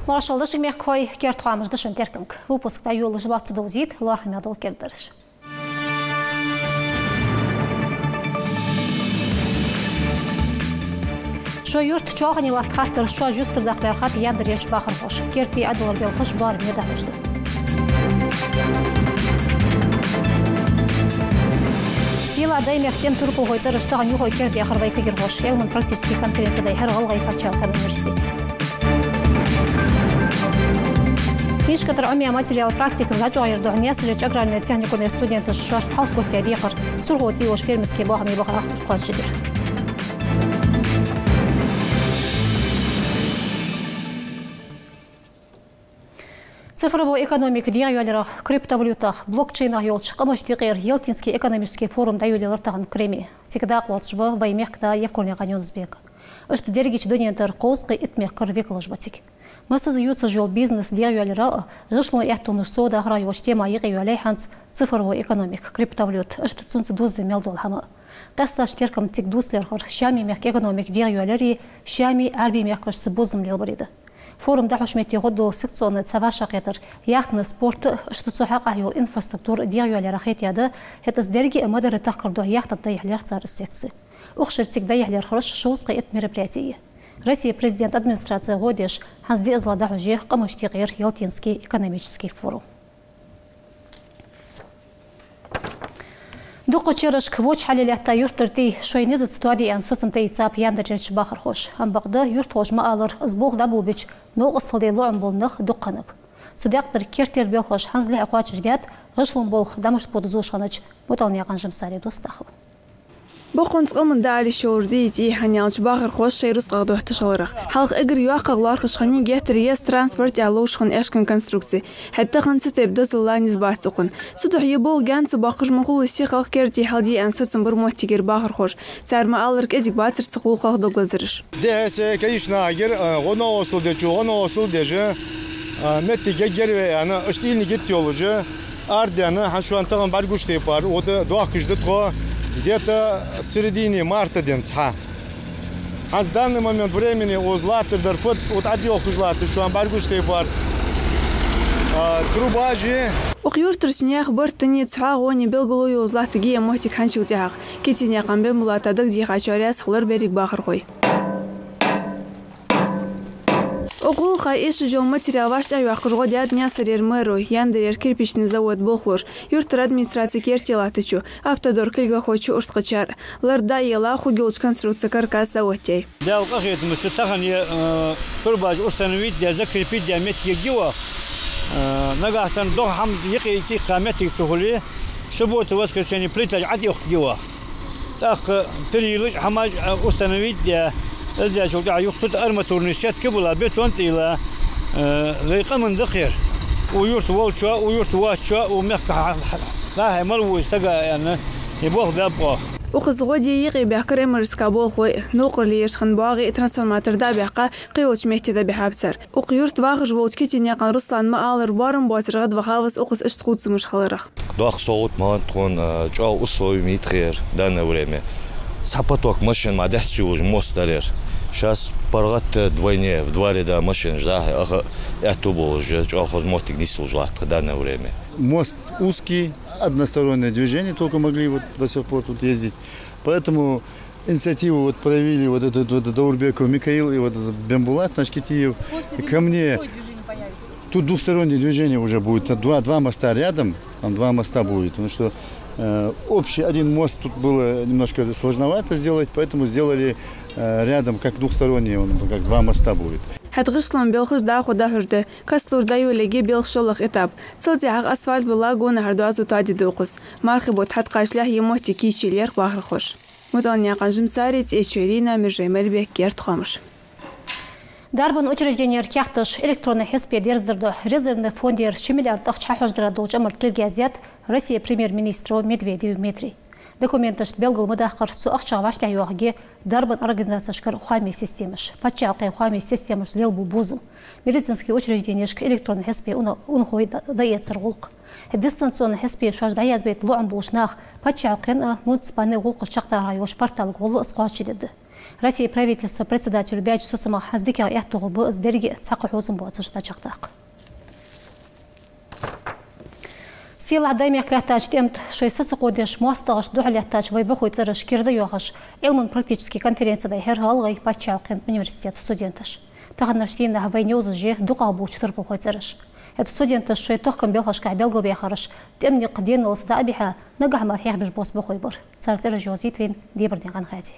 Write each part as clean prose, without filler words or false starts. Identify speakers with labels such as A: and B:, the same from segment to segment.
A: Маршалды шимек кой кертуамызды шынтеркінг. Выпускта юлы жылатты доузит, лархымядыл кердіріш. Шо юрт чалғани лартхаттыр, шо жүстірдақ бәрхат яндар ерч бақыр хош. Керти адылар бел хош бар медамыжды. Сила даймектен түркіл ғойцыр ұштаған юғой керді яқырвай кегір хош. Елмін практически конференциядай әр ғалғай Патчалкан университеті. Нишкатар омия материал практика зачагир дохнес леч аграрная техникумер студенты шашт халшкотте рехар сурготи ош фермерские богами бога школчидир. Цифровой экономик диайолерах, криптовалютах, блокчейнах йолчық амаштиғыр Елтинский экономический форум дайолелар тағын креми. Текда қуатшывы ваймекта евкорне ғанёнызбек. Үшті дергеч дөнентер қоусқы итмех кырвекылы жбатик. Мысыз ютсы жол бизнес диайолера жышлы әттумыш сода ғрайош тема еғиолей ханц цифровой экономик, криптовалют, үшті цунцы дузды мелдол хамы. Қасса штеркам тек дуслерғыр шами мех экономик диайолери шами әрби мехкашсы бузым лел бариды. Форум да хушмети годдол секционный цаваша кетер яхтны спорт штуцахак айол инфраструктур диайолера хетяды хетас дерги эмадары тахкырду яхтат дайхлер царыс секции. Ухшертик дайхлер хрыш шоусқа эт мероприятии. Россия президент администрации Годеш хазди излада хужех камыштиғыр Елтинский экономический форум. Дуқы чырышк воч халилетта юрттырти шойнезет стуадиян соцымта ицап яндырерч бахыр хош. Амбағды юрт хошма алыр ызбол да болбич ноғ ыстылды луан болнық дуққанып. Судяқтыр кертер бел хош ханзли ақуач ждет ғышлым бол дамыш боды зошаныч мұталнияған жымсари достақы.
B: Боқонсқа мұнда әлі шоурды ити ханялч бағыр қош шайрус қағдуақты шалырық. Халық игір юаққағылар қышқанын гетір ес транспорт ялу шықын әшкін конструкции. Хәтті қансы тәбді зылланыз бәтсіқын. Судық ебол гәнсі бақыш мұқыл үсі қалық керді халди әнсөтсін бір моттигер бағыр қош. Сәрмі алырық әзік бәтсір сықыл қағды глазырыш.
C: Дәсі, конечно, агер, ғона осыл дечу, ғона осыл дежі, мәттіге герве, әні үштіліні кетті олы жы, ардияны, ханшуантығын бар күшті бар, оды дуақ күшді тұға, где-то в середине марта денца. А в данный момент времени у златы дарфот вот отдел златы, что амбаргу штейбар. Труба же.
B: Уқюр трсинях бартани цаагони белголой у златы гия мотик ханшил тях. Китиня камбем булатадык дихачаря схлыр берик бахыр хой. Оғыл қай еші жол материал вашта юақырға дядня сырер мэру, яндырер кирпичный завод болхлош, юртыр администрации кертелатычу, автодор кілгі хочу ұртқычар, ларда ела хугелч конструкция каркас заводтей.
D: Да, укажет, мы сутахан турбаж установить, да закрепить диаметрик гива, нагасан дохам ики каметик тухули, субботу воскресенье плитать адьох гива. Так, перелыч хамаж установить, да, إذا شو قاعد يقصد أرمتور نسيت قبل بيتونت إلى لقى من ذخير ويرت والشوا ويرت واشوا ومحك لا هي ملوي استجا يعني يبوخ بيبوخ.
B: وخز غودي يقي بحكر مرسكا بولخوي نوقر ليش خن باغي ترانسفورماتر دا بحقا قيوش مهتي دا بحابتر وقيورت واخج وولج كيتين يقان رسلان ما آلر بارم باتر غد وخاوز وقز اشتخوت مش خلرخ.
E: داخ صوت ما تكون جاو أصوي ميتخير دانا وريمي. Сапаток машин мадахси уж мостарер. Сейчас паргат двойне в два ряда машин ждать, а это было уже охоз мотик не служат в данное время.
C: Мост узкий, одностороннее движение только могли вот до сих пор тут ездить. Поэтому инициативу вот проявили вот этот Даурбеков Михаил и вот этот Бембулат наш Китиев. И ко мне тут двухстороннее движение уже будет. Два моста рядом, там два моста будет, потому что общий один мост тут было немножко сложновато сделать, поэтому сделали рядом как двухсторонний, он как два моста будет.
B: Хатгышлан белхыз да худа хурды. Кастурда юлеге белхшолық этап. Цылдяғ асфальт была гона хардуазу тади доқыз. Мархи бот хатқашлях емоти кичилер бахы хош. Мутан яқан жымсарит эчерина межемел беккер тұқамыш.
A: Дарбын учреждениер кяхтыш электронный хеспе дерздырды резервный фондер шимилярдық чахождыра должамыр тілгезет Россия премьер-министру Медведев Дмитрий. Документыш белгыл мыдаққыр су ақчаға вашля юағыге дарбын организацияшкар ухами системыш. Патчалқай ухами системыш лелбу бузым. Медицинский учреждениешк электронный хеспе унхой даецер ғулқ. Дистанционный хеспе шажда язбет луан болшнақ патчалқын муниципальный ғулқы чақтар айош портал ғулы ысқуат жедеді. Россия правительство председатель бяч соцсама хаздика яхтугу бы издерги цақы хозым буатышына чақтақ. Сила дайми клятач темт шойсацы кодеш мостағыш духаляттач вайбахуй царыш кирді йоғыш илмін практический конференцияда хергалғай Патчалқин университет студентыш. Тағаннар шлеймна вайнеузы же дуқа бұл чутыр бұлхой царыш. Это студенты шой тохкам белхашка белгл бяхарыш темни қден лысда абиха нагахмар хехбеш бос бухой бар. Царцеры жозитвин дебірден қанхади.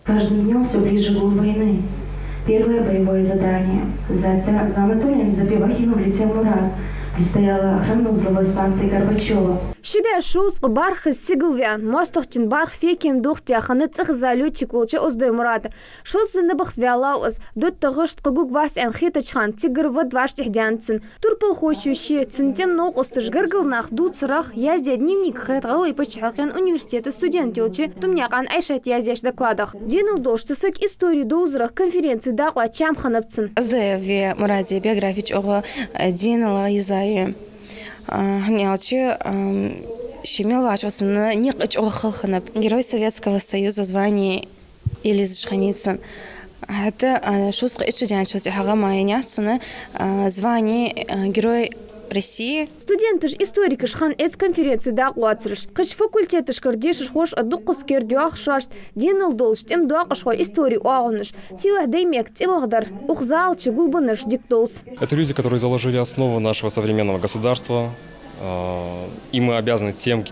F: Каждым днем все ближе гул войны. Первое боевое задание. За Анатолием Запивахиным летел Мурат. Предстояла охрана узловой станции Горбачева.
G: Шибе шуст барх сиглвян, мостохчин барх феким духтя ханецх за летчик волча уздой Мурата. Шуст занабах вялауз, дот тагышт кагук вас анхитачхан, тигр вод ваш тихдянцин. Турпал хочущий, центем ног остыш гыргал нах дут срах, язя дневник хэтгал и Патчалқин университета студент елчи, тумняқан айшат яздяш докладах. Денил дошчысык историю доузрах конференции дақла чамханапцин.
H: Аздаеве Мураде биографич ого денила изай. Гнялчи Щемелачевсона Никоч Охалханап, герой Советского Союза, звание Елиза Шханицын. Это шустка студентчество Хагамая Нясына, звание герой России.
G: Студенты историки шхан эц конференции дақлуатсырыш. Қыш факультеты шкардешыш хош адуққыз кердюах шашт, денил долш, тем дуақыш хой истории уағыныш. Силах даймек, темағдар, ухзал, чегулбыныш, диктолс.
I: Это люди, которые заложили основу нашего современного государства. И мы обязаны тем,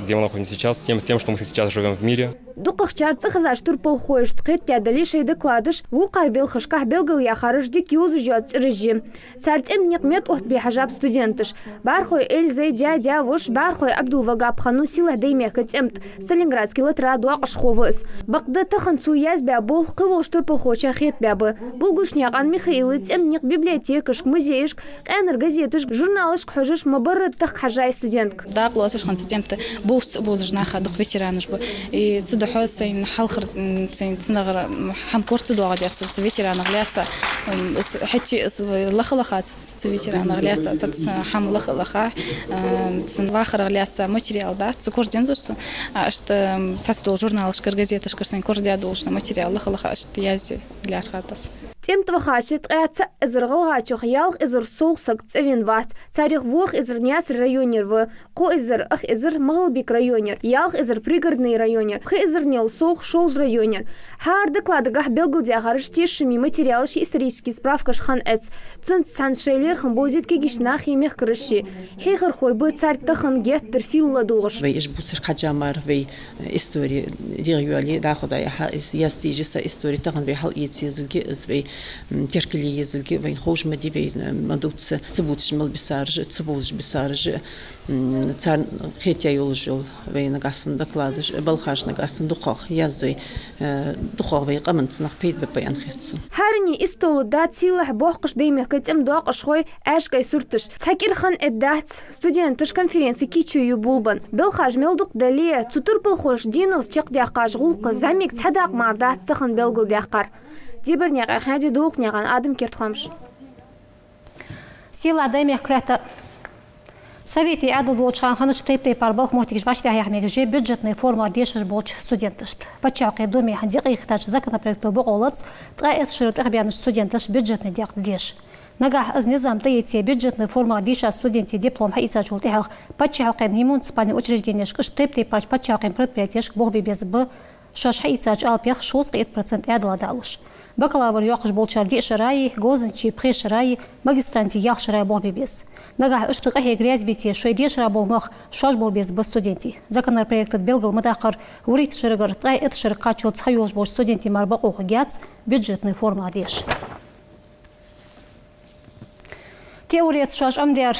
I: где мы находимся сейчас, тем, что мы сейчас живем в мире.
G: Дуках чарцы хазаш турпал хоеш ткет дали шейды кладыш, вулкай белхашках белгал яхарыш дик юзы жёт режим. Сартем никмет от бихажаб студентыш. Бархой Эльзей дядя вуш бархой Абдул Вагаб хану сила деймекать эмт Сталинградский латра дуақыш ховыз. Бақды тахан цуяз бя бол қывыл штурпал хоча хет бябы. Булгушняған Михаилы темник библиотекаш, музейш, кэнер газетыш, журналыш хожыш мабары тах хажай студентк.
J: Да, плосыш хан цитемте бузжнаха дух ветераныш бы. И حسين حلخر تنغر حمكورت دوغ ديرت تفيتيرا نغليات حتى لخلخات تفيتيرا نغليات حم لخلخا تنواخر غليات материал да цукор дензерс аш тасдол журналышкар газетышкарсан кордядолшна материал лахлаха аш язи гляшхатас
G: Тем твахачит эца изргалгачох ялх изр соусак цевинват царих вох изр няс районер в ко изр ах изр малбик районер ялх изр пригородный районер х изр нел сох шолж районер хар докладагах белгылдя харыштешими материалши исторический справкаш хан эц цент саншейлер хан бозитки гишнах емех крыши хейхар хой бы царь тахан геттер филла долш
K: вейш бусер хаджамар вей истории дирюали да ходая ясижиса истории тахан вей хал ицизилги извей تركلي يزلقي وين خوش مدي وين مدوتس تبوتش مال بسارج تبوش بسارج تان خيتيا يولجول وين قاسن دكلادش بالخاش نقاسن دقاق يزدوي دقاق وين قمنت نخبيت ببيان خيتس
G: هارني استول دات سيلح بوقش ديمه كتم داقش خوي اشكاي سورتش تسكير خان ادات ستودنتش конференции كيچو يبولبن بالخاج ملدق دليه تطر بالخوش دينس چق ديقاج غولق زميك صدق ما دات تخن بلغل ديقار Диберняга хади долкняган адым кертхамш.
A: Сила даймех клята. Совети адыл болчан ханыч тейптей парбалх мотик жвачти аяхмегже бюджетная форма дешер болч студентышт. Патчалқи доме хандиқи ихтач законопроекто боғолац траэт широт ихбяныш студентыш бюджетный диақ деш. Нагах аз низам таете бюджетная форма деша студенти диплом хаиса жултихах Патчалқин муниципальный учреждениешкыш тейптей парч Патчалқин предприятиешк бохби без б шаш хаиса алпях 6% адыла далыш. Бакалавр яқыш болчар дешарай, гозынчи прешарай, магистранти яқшарай бохби без. Нагах ыштық ахе грязь бите шой дешара болмақ шаш бол без б студенти. Законар проектът белгал мадақар урит шырығыр тай эт шырық қачыл цхайолж бош студенти марбақ оқы гяц бюджетный форма деш. Теорият шаш амдер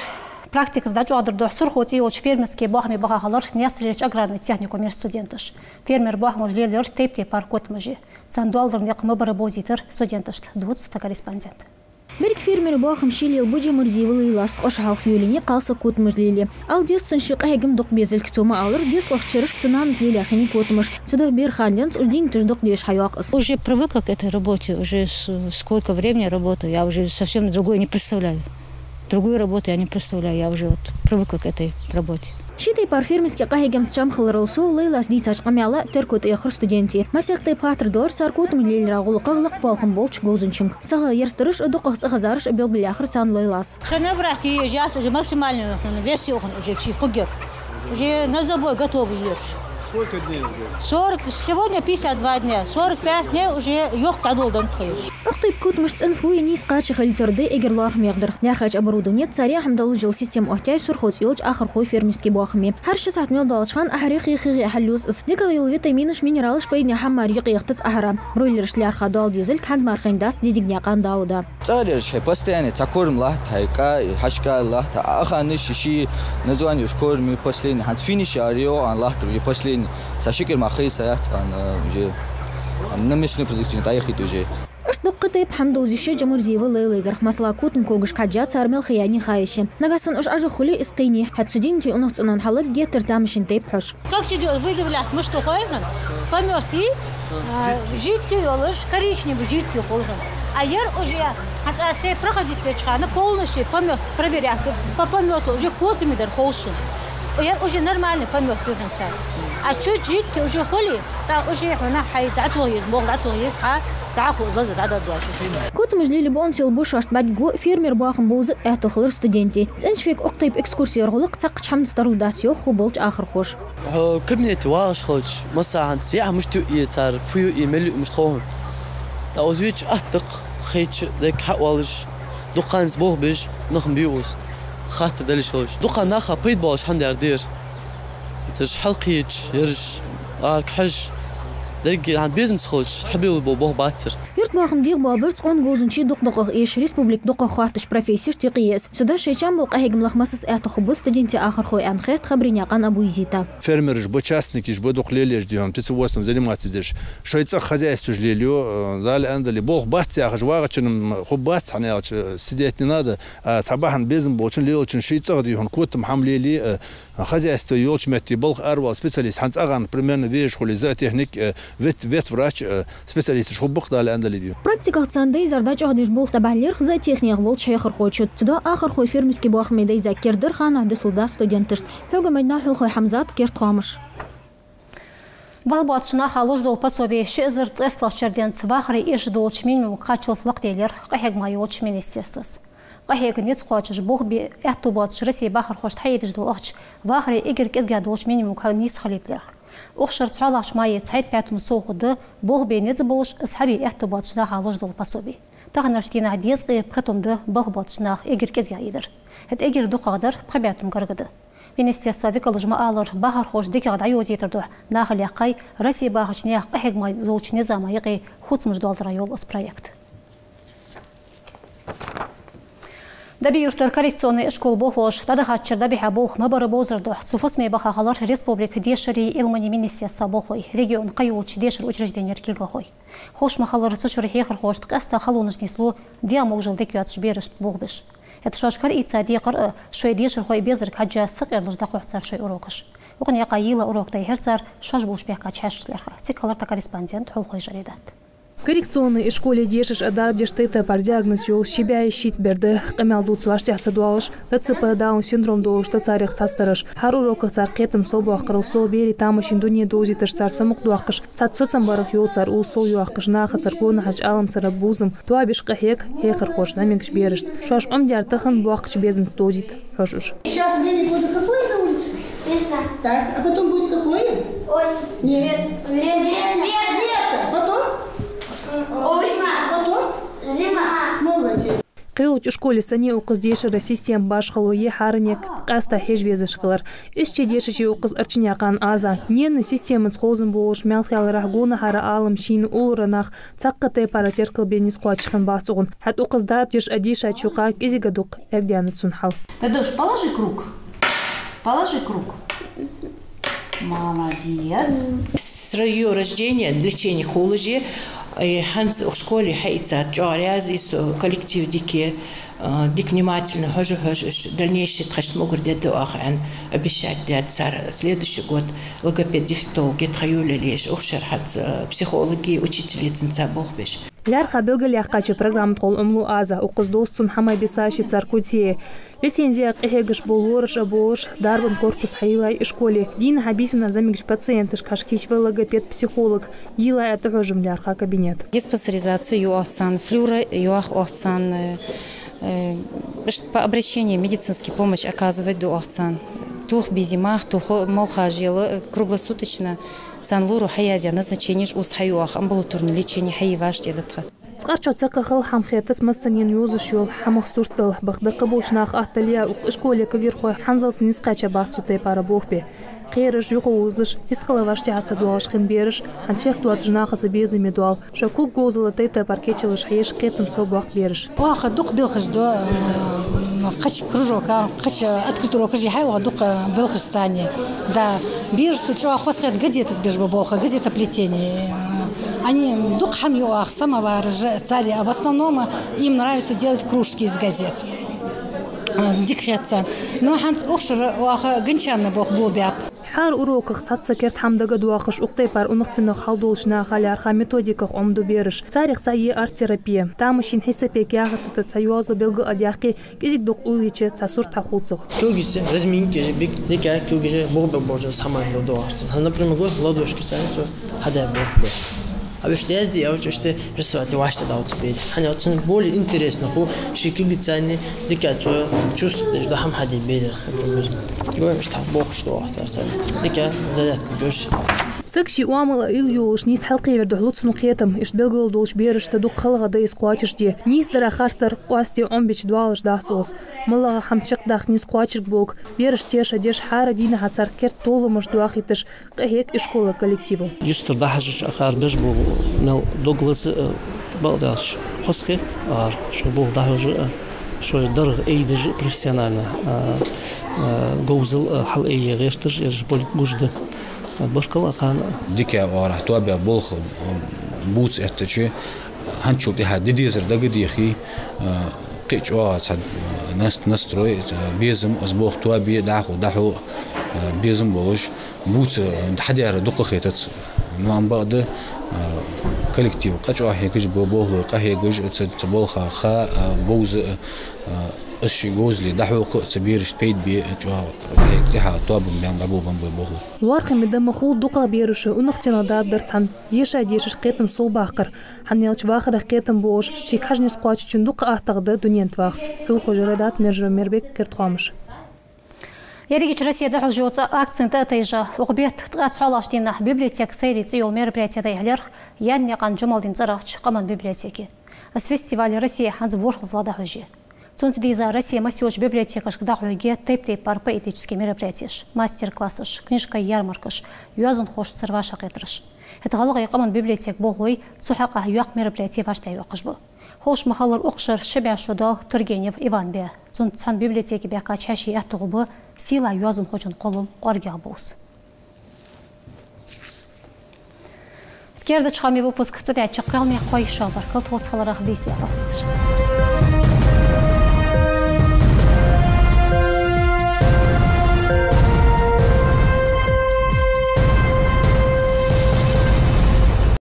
A: практика сдачу адрдох сурхоти оч фермерские бахми бахалар нясрич аграрный техникум студентыш. Фермер бахмож лелер тейпте паркот мажи. Цандуалдыр някымы бары бозитыр студентыш. Дуц та корреспондент.
L: Берг фермер бахым шилел буджа мырзивылы иласт ош халх юлине қалса кот мыжлили. Ал дёстын шық әгім доқ безіл кітома алыр, деслах чырыш цынаныз лили ахини котмыш. Цудах бер халленц уждин тыждоқ деш хайуақыз.
M: Уже привыкла к этой работе, уже сколько времени работаю, я уже совсем другое не представляю. Другую работу я не представляю, я уже привыкла к этой работе.
L: شيتي بار فيرمسكي قهيجم تشام خلرلسو ليلاس ديساش قميالا تركوت اخر ستودنتي مساق طيب خاطر دور ساركوت مليل راغول قغلق بالخم بولش غوزنشم سغ يرسترش ادوق غزارش بيلد الاخر سان ليلاس
M: خلينا برحتي جاس уже максимально вес уже все фугер. Уже на забой готовы ешь.
C: Сколько дней уже?
M: 40, сегодня 52 дня, 45 дней уже ёх кадолдан тхоиш.
L: أخطيب كوت مش تنفوي نيس قاتش خلي تردي إجر لارخ ميقدر لارخاج أبرودونيت سريع حمدالو جل سيستم أحتاج سرخوت يلج آخر خوي فيرمستكي بواخمي هرش 9 ميل دولار خان أحريقي خيغي أحلوز إس ديكا غيل فيتامينش مينرالش بيدني حمار يقي يختس أحرام برويلرش لارخا دال ديزل كاند مارخين داس ديديك نيقان داودا
N: تاريش بستاني تاكورم لاه تايكا حشكا لاه أخانش شي نزوان يشكور مي بسلين هانت فينيش أريو عن لاه تروجي بسلين تشكل ما خيسات عن جي نمشي برودكتين تايخي توجي
L: دقة طيب حمدو زيشة جمهور زيفا ليليغر مسلا كوت مكوغش كاجات سارمل خياني خايشة نغاسن اش اجو خلي اسقيني حتسدين في انو تنون حلق جيتر تامشن تيب حش
M: Как идет? Выдавлять, мы что ходим? Помёты, жидкий олыш, коричневый жидкий холган. А я уже, хотя все проходит печка, полностью помёт проверять, по помёту уже котами дар холсу. Я уже нормально помёт пьётся. А чуть жидкий уже холи, та уже она хайд атлоид, мог атлоид,
L: كنت مجلي بونسي البوشاش بعد جو فيرمير باخم بوز اعتخلر ستودنتي تنش فيك اقطيب اكسكورسي رغلق تسقش حمد سترلداتيو خبلج اخر خوش
O: كبنيت واش خلج مسا عند سياحة مش تقي صار فيو يملي مش تخوهم تاوزيج اتق خيتش ديك حوالج دقان زبوه بيج نخم بيوز خاطر دلشوش دقان ناخا بيد باش حمد يردير ترج حلقيج يرج ارك حج دلقي عن بيزمس خوش حبيل بوبوه باتر
L: يرت باخم ديغ بابرت قون غوزنشي دق ايش ريسبوبليك دق خاطش بروفيسور تقيس سدا شيشان بلقه ملخ مسس اعتخبو ستودنتي اخر خوي ان خيت خبرينيا قان ابو يزيتا
P: фермерж бо частники бо доклележ дивам тицвостом заниматься деш шойца хозяйство жлелю дали андали бог баця хажвагачным хубац ханяч сидеть не надо сабахан безм бочин лелчин шойца диван котм хамлели хозяйство ёлчмети бог арвал специалист ханцаган примерно веш хули за техник вет врач специалист шубух дали андали див
L: практика цандай зардач одиш бог табалер за техник волч хер хочет сда اخر خوي فيرمسكي بو احمدي زكر در خان عند سولدات ستودنتش فوق مدنا خوي حمزات كيرت خامش
A: Балбатшына халуж дол пособие шезер тесла черден цвахри иш долч минимум качелслык делер кахег майолч министерствос. Кахег нец хочеш бог би этубатш Россия бахар хош хайдж дол оч вахри игер кезга долч минимум калнис халитлер. Охшар цалаш май цайт пятым соғуды бог би нец болш исхаби этубатшына халуж дол пособие. Тағынарштина дезгі пқытымды балбатшына игер кезга идер. Het игер дұқағдар пқабятым гаргыды. Министерство векалыжма алыр бағар хош декағда айозетірді. Нағыл яқай Россия бағычне қағegмай лолчне зама еғи хуцмыш долдыра йол ыс проект. Даби юртар коррекционный школ болош, тадахатчыр дабиха болх мабары бозырды. Суфосме бахағалар республика дешері илмани министерство болой. Регион қайулч дешір учрежденер келгіғой. Хош махалар сушыр хехір хоштық әсті қалуныш неслу диамол жыл декуятш берішт болбіш. Это шашкар и цадикар шой дешир хой безер каджа сыкерлыш да хохцар шой урокыш. Оған яқа ела уроктай херцар шаш булш бяка чашлерха. Цикаларта корреспондент хол хой жаредат.
Q: Коррекционный школе дешиш адар дештыта par диагноз yol şibay şit berdi. Qamel dutsvaş tehsa dualış. DCP Down синдром dolış da tarix sastırış. Har urokı sar qetim sobu aqırıl so beri tamışın dünya dozitır sar samıq duaqış. Sat sotsam barıq yol sar ul sol yuaqış naxı sar gona haç alım sara buzum. Tuabiş qahek hekir xoş namingş beriş. Şoş amdyar tıxın buaqış bezim dozit. Xoşuş.
R: Сейчас время года какое на улице?
S: Весна.
R: Так, а потом будет какое?
S: Осень.
R: Нет. Лето. Потом?
S: Осень.
R: Потом?
S: Зима.
R: Молодец.
Q: Qiyuç şkoli sani uqız deşir sistem başxalığı harnik qasta hejvezə şqılar. İşçi deşişi uqız arçınyakan aza. Neni sistemın xozun boluş melxyal rahguna hara alım şin ulranaq çaqqatay parater qılbenis qoçqın baxsuğun. Hat uqız darab deş adişa çuqaq izigaduq erdianutsun hal.
T: Тадош, положи круг. Положи круг. Молодец.
K: С ее рождения лечение холоджи ханц в школе хайца джарязи со коллектив дик внимательно хожу дальнейший тхаш могут деду ахан обещать дед цар следующий год логопед дефектолог гетхаюля леш охшер ханц психологи учители цинца бог беш.
Q: Лярха белгаляхкачы программат қол умлу аза, уқыз достsun хамай бесаши царкутие. Лицензия эхегаш болорыш аболыш, дарбан корпус хаилай школе. Дин хабисина замигш пациентыш кашкич логопед психолог. Илай атыгожым лярха кабинет.
U: Диспансеризация юахцан, флюра юахцан, по обращению медицинской помощь оказывать дуахцан. Тух безимах, тух молхажила круглосуточно. Цанлуру хаязя назначение усхаюах амбулаторное лечение хаиваш дедатха.
Q: Скарчо цакахал хамхетец массанин юзушул хамахсуртал бахдакы бошнах ахталия школе кагирхой ханзалц нискача бахцутай пара бохбе. Қейрыш юқы уздыш, истқалавашти атса дуалшқын беріш, анчех дуат жынақысы безі медуал, шакук гозылы тайта паркетчылыш хаеш қетім сол бақ беріш.
M: Уаха дуқ билхыш до қыш кружока, қыш открытуру қыжи хайуға дуқ билхыш сане. Да, беріш сучуа хосхет газеты сбежба боха, газета плетение. Они дуқ хам юах, самовары, цари, а в основном им нравится делать кружки из газет. Дикхетсан. Но ханс охшыр уаха гынчаны бох бобяп.
Q: Хар уроках цацакерт хамдага дуахыш уқтайпар унықцыны халдолшына халярха методиках омду беріш. Царих цайы арт-терапия. Тамышин хисапек яғытыты цаюазу белгі адяқи кезік дуқ уйычы цасур тахулцух.
O: Кілгісі, разминки, бек декер кілгісі боғбек божы саманды дуахырсын. Например, ладошки саницу хадай боғбек. А вещь езди, я очень что рисовать важно да успеть. Они очень более интересно, ху шики гицани, дикацию чувствуешь, да хам хади беда, например. Говорим, что Бог что асарсан, дика зарядку бьешь.
Q: Сакши уамала илюш низ халқи вердухлут снуқетам, иш белгал долш бериш тадук халға да искуачыш де. Низ дара хартар қуасти омбич дуалыш дахцос. Малага хамчак дах низ қуачырк болг. Бериш теша деш хара дина хацар керт толымыш дуахитыш қахек ишкола коллективу.
O: Юстер дахажыш ахар беш бол нал доглас балдаш хосхет ар шо бол дахажы шо дарг эйдж профессионально гоузел хал эйе гештыш ерж бол гужды. Башкала хан
V: дикя ора туабя болх бууц эртечи ханчулти хадидизер дагдихи قيچوا صد نستروي بيزم أسبوع توابي دحو بيزم بوش بوت حديار دقة خيتت نوع بعد كولكتيف قيچوا هيكش بوه قهيجش تبول خا بوز الشيء جوزلي دحو كبير شبيد بيجوا هيك تها تواب بيان بابو بوه
Q: وارخ مدام خود دقة بيرش ونختنا دار تان يشا ديش قيتم صوب باقر حنيلش واخر قيتم بوش شي كاجنس قواچ چندق احتقد دنيان توخ خل خجرات مرجو مربك كرتخامش
A: Яригич Россияда хожуется акцент этажа. Угбет тгацхалаштина библиотек сейриц юл мероприятия ялерх янне кан жумалдин царач каман библиотеки. С фестиваля Россия ханз ворхлзлада хожи. Цунцдиза Россия масёж библиотекаш кдахуге тейп пар поэтические мероприятия. Мастер-классыш, книжка ярмаркаш, юазун хош сырваша кетрыш. Это галга каман библиотек болой сухака юак мероприятия ваштай юакышбу. Хош махалар оқшыр шебя шудал Тургенев Иван бе. Цунцан библиотеки бяка чаши ятугубы сила юазун хочун қолым qorgia боус. Ткерді чхами выпуск цыгачы қылмай қой шабар. Кыл тоғыт саларақ бейсі апақлыш.